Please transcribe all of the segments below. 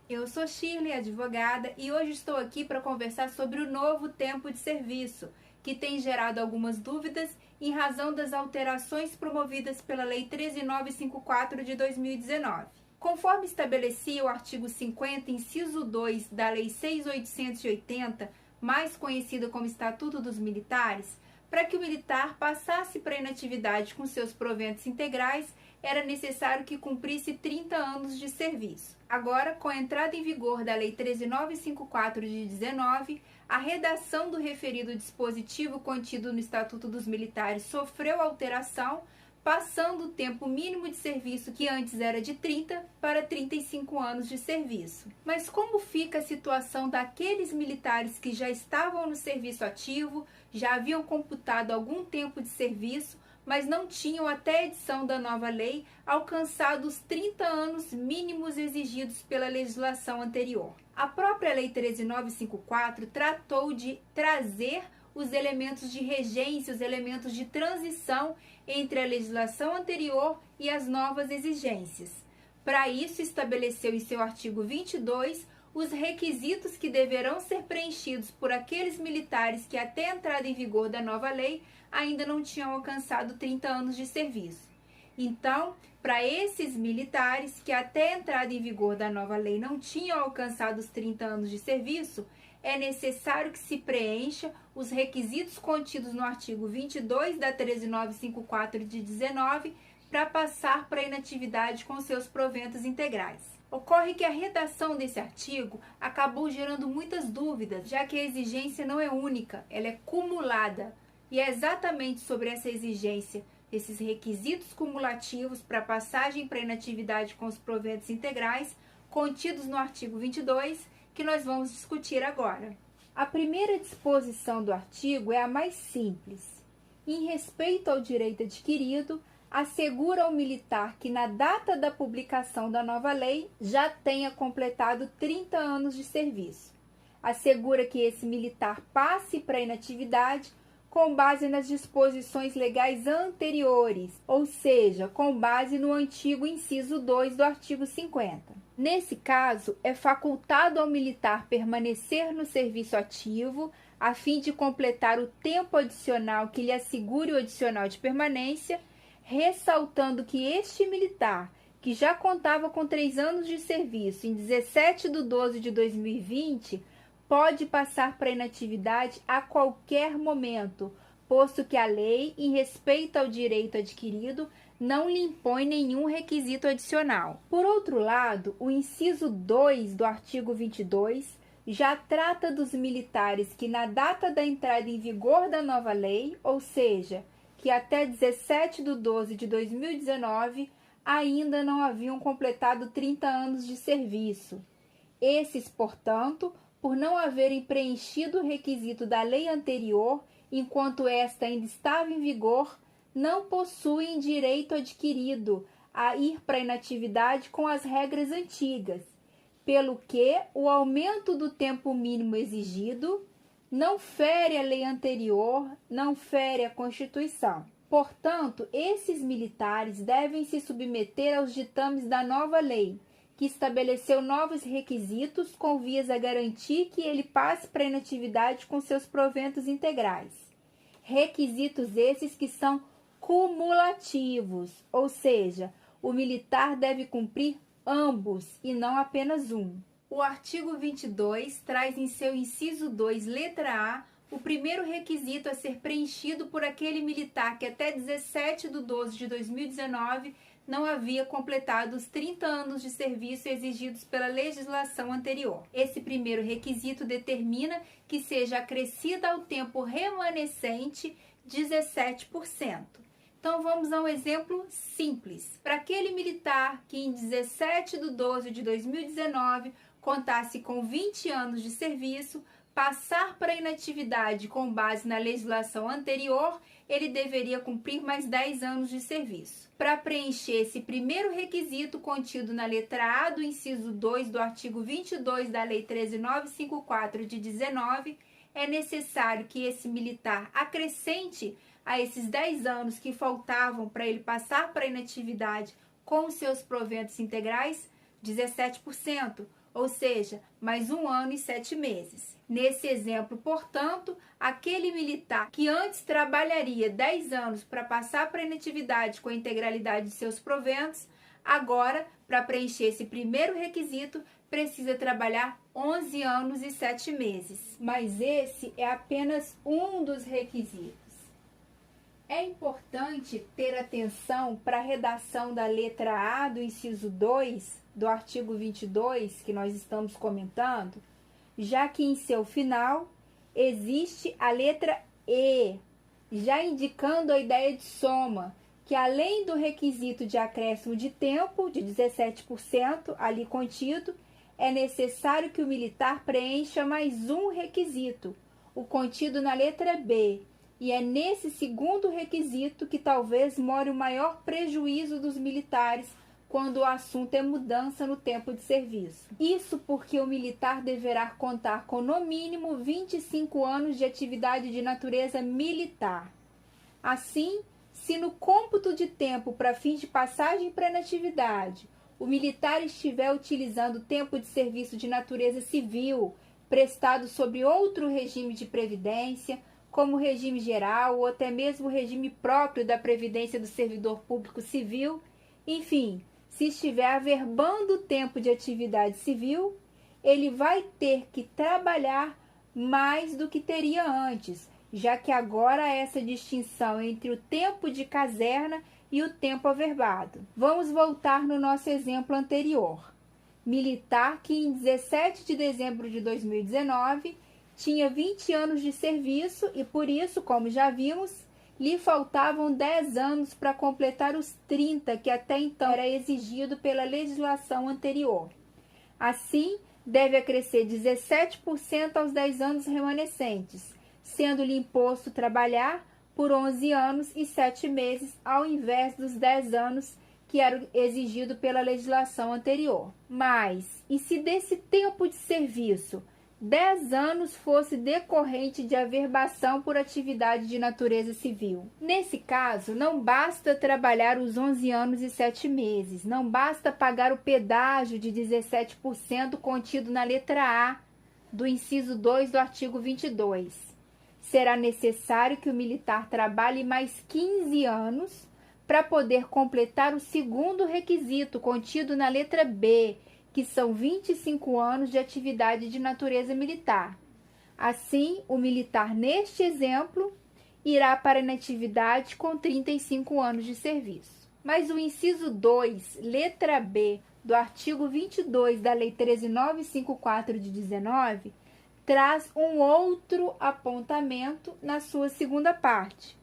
Eu sou Shirley, advogada, e hoje estou aqui para conversar sobre o novo tempo de serviço, que tem gerado algumas dúvidas em razão das alterações promovidas pela Lei 13.954 de 2019. Conforme estabelecia o artigo 50, inciso 2 da Lei 6.880, mais conhecida como Estatuto dos Militares, para que o militar passasse para a inatividade com seus proventos integrais, era necessário que cumprisse 30 anos de serviço. Agora, com a entrada em vigor da Lei 13.954 de 19, a redação do referido dispositivo contido no Estatuto dos Militares sofreu alteração, passando o tempo mínimo de serviço, que antes era de 30, para 35 anos de serviço. Mas como fica a situação daqueles militares que já estavam no serviço ativo, já haviam computado algum tempo de serviço, mas não tinham, até a edição da nova lei, alcançado os 30 anos mínimos exigidos pela legislação anterior? A própria Lei 13.954 tratou de trazer os elementos de regência, os elementos de transição entre a legislação anterior e as novas exigências. Para isso, estabeleceu em seu artigo 22 os requisitos que deverão ser preenchidos por aqueles militares que, até a entrada em vigor da nova lei, ainda não tinham alcançado 30 anos de serviço. Então, para esses militares que, até a entrada em vigor da nova lei, não tinham alcançado os 30 anos de serviço, é necessário que se preencha os requisitos contidos no artigo 22 da 13.954 de 19 para passar para a inatividade com seus proventos integrais. Ocorre que a redação desse artigo acabou gerando muitas dúvidas, já que a exigência não é única, ela é cumulada. E é exatamente sobre essa exigência, esses requisitos cumulativos para passagem para a inatividade com os proventos integrais, contidos no artigo 22, que nós vamos discutir agora. A primeira disposição do artigo é a mais simples. Em respeito ao direito adquirido, assegura ao militar que, na data da publicação da nova lei, já tenha completado 30 anos de serviço. Assegura que esse militar passe para a inatividade com base nas disposições legais anteriores, ou seja, com base no antigo inciso 2 do artigo 50. Nesse caso, é facultado ao militar permanecer no serviço ativo, a fim de completar o tempo adicional que lhe assegure o adicional de permanência, ressaltando que este militar, que já contava com 3 anos de serviço em 17/12/2020, pode passar para a inatividade a qualquer momento, posto que a lei, em respeito ao direito adquirido, não lhe impõe nenhum requisito adicional. Por outro lado, o inciso 2 do artigo 22 já trata dos militares que, na data da entrada em vigor da nova lei, ou seja, que até 17/12/2019, ainda não haviam completado 30 anos de serviço. Esses, portanto, por não haverem preenchido o requisito da lei anterior, enquanto esta ainda estava em vigor, não possuem direito adquirido a ir para a inatividade com as regras antigas, pelo que o aumento do tempo mínimo exigido não fere a lei anterior, não fere a Constituição. Portanto, esses militares devem se submeter aos ditames da nova lei, que estabeleceu novos requisitos com vias a garantir que ele passe para a inatividade com seus proventos integrais. Requisitos esses que são cumulativos, ou seja, o militar deve cumprir ambos e não apenas um. O artigo 22 traz em seu inciso 2, letra A, o primeiro requisito a ser preenchido por aquele militar que até 17/12/2019 não havia completado os 30 anos de serviço exigidos pela legislação anterior. Esse primeiro requisito determina que seja acrescida ao tempo remanescente 17%. Então, vamos a um exemplo simples. Para aquele militar que em 17/12/2019 contasse com 20 anos de serviço, passar para a inatividade com base na legislação anterior, ele deveria cumprir mais 10 anos de serviço. Para preencher esse primeiro requisito contido na letra A do inciso 2 do artigo 22 da Lei 13.954 de 19, é necessário que esse militar acrescente a esses 10 anos que faltavam para ele passar para a inatividade com os seus proventos integrais, 17%, ou seja, mais 1 ano e 7 meses. Nesse exemplo, portanto, aquele militar que antes trabalharia 10 anos para passar para a inatividade com a integralidade de seus proventos, agora, para preencher esse primeiro requisito, precisa trabalhar 11 anos e 7 meses. Mas esse é apenas um dos requisitos. É importante ter atenção para a redação da letra A do inciso 2 do artigo 22, que nós estamos comentando, já que em seu final existe a letra E, já indicando a ideia de soma, que além do requisito de acréscimo de tempo, de 17% ali contido, é necessário que o militar preencha mais um requisito, o contido na letra B, e é nesse segundo requisito que talvez more o maior prejuízo dos militares quando o assunto é mudança no tempo de serviço. Isso porque o militar deverá contar com no mínimo 25 anos de atividade de natureza militar. Assim, se no cômputo de tempo para fins de passagem para a inatividade, o militar estiver utilizando tempo de serviço de natureza civil, prestado sobre outro regime de previdência, como o regime geral ou até mesmo o regime próprio da Previdência do Servidor Público Civil, enfim, se estiver averbando o tempo de atividade civil, ele vai ter que trabalhar mais do que teria antes, já que agora há essa distinção entre o tempo de caserna e o tempo averbado. Vamos voltar no nosso exemplo anterior. Militar que em 17 de dezembro de 2019 tinha 20 anos de serviço e por isso, como já vimos, lhe faltavam 10 anos para completar os 30 que até então era exigido pela legislação anterior. Assim, deve acrescer 17% aos 10 anos remanescentes, sendo-lhe imposto trabalhar por 11 anos e 7 meses, ao invés dos 10 anos que era exigido pela legislação anterior. Mas, e se desse tempo de serviço 10 anos fosse decorrente de averbação por atividade de natureza civil? Nesse caso, não basta trabalhar os 11 anos e 7 meses, não basta pagar o pedágio de 17% contido na letra A do inciso 2 do artigo 22. Será necessário que o militar trabalhe mais 15 anos para poder completar o segundo requisito contido na letra B, que são 25 anos de atividade de natureza militar. Assim, o militar, neste exemplo, irá para a inatividade com 35 anos de serviço. Mas o inciso 2, letra B, do artigo 22 da Lei 13.954 de 19, traz um outro apontamento na sua segunda parte,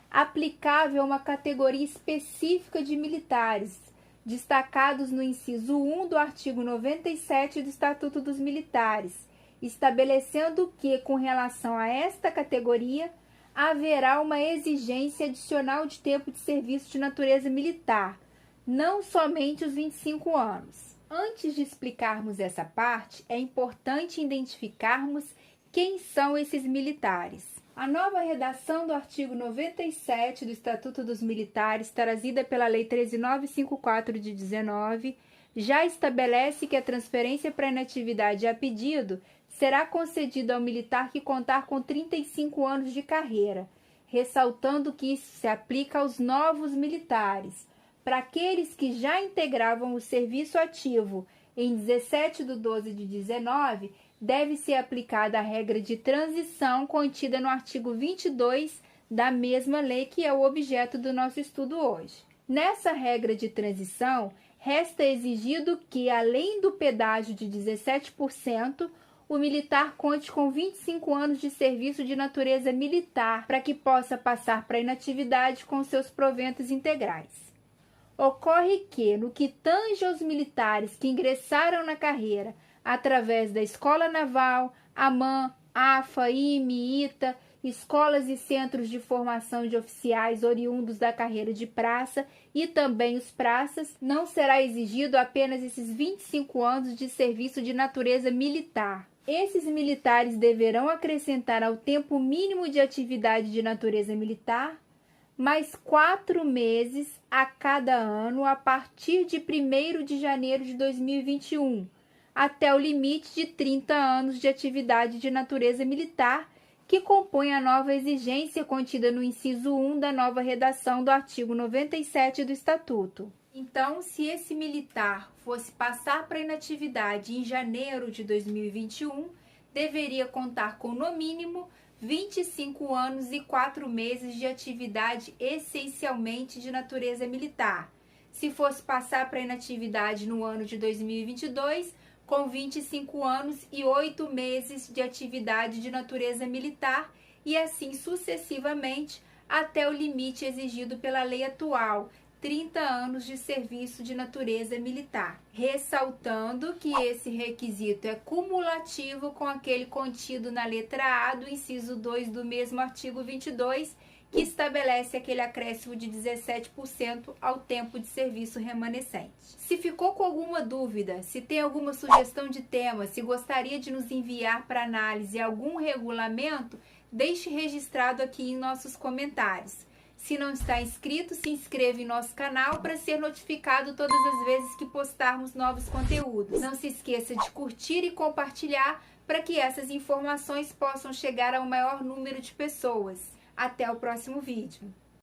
aplicável a uma categoria específica de militares, destacados no inciso 1 do artigo 97 do Estatuto dos Militares, estabelecendo que, com relação a esta categoria, haverá uma exigência adicional de tempo de serviço de natureza militar, não somente os 25 anos. Antes de explicarmos essa parte, é importante identificarmos quem são esses militares. A nova redação do artigo 97 do Estatuto dos Militares, trazida pela Lei 13.954 de 19, já estabelece que a transferência para inatividade a pedido será concedida ao militar que contar com 35 anos de carreira, ressaltando que isso se aplica aos novos militares. Para aqueles que já integravam o serviço ativo em 17 de 12 de 19, deve ser aplicada a regra de transição contida no artigo 22 da mesma lei, que é o objeto do nosso estudo hoje. Nessa regra de transição, resta exigido que, além do pedágio de 17%, o militar conte com 25 anos de serviço de natureza militar para que possa passar para a inatividade com seus proventos integrais. Ocorre que, no que tange aos militares que ingressaram na carreira através da Escola Naval, AMAN, AFA, IME, ITA, escolas e centros de formação de oficiais oriundos da carreira de praça e também os praças, não será exigido apenas esses 25 anos de serviço de natureza militar. Esses militares deverão acrescentar ao tempo mínimo de atividade de natureza militar mais 4 meses a cada ano a partir de 1º de janeiro de 2021, até o limite de 30 anos de atividade de natureza militar, que compõe a nova exigência contida no inciso 1 da nova redação do artigo 97 do Estatuto. Então, se esse militar fosse passar para inatividade em janeiro de 2021, deveria contar com, no mínimo, 25 anos e 4 meses de atividade essencialmente de natureza militar. Se fosse passar para inatividade no ano de 2022, com 25 anos e 8 meses de atividade de natureza militar e assim sucessivamente até o limite exigido pela lei atual, 30 anos de serviço de natureza militar, ressaltando que esse requisito é cumulativo com aquele contido na letra A do inciso 2 do mesmo artigo 22, que estabelece aquele acréscimo de 17% ao tempo de serviço remanescente. Se ficou com alguma dúvida, se tem alguma sugestão de tema, se gostaria de nos enviar para análise algum regulamento, deixe registrado aqui em nossos comentários. Se não está inscrito, se inscreva em nosso canal para ser notificado todas as vezes que postarmos novos conteúdos. Não se esqueça de curtir e compartilhar para que essas informações possam chegar ao maior número de pessoas. Até o próximo vídeo.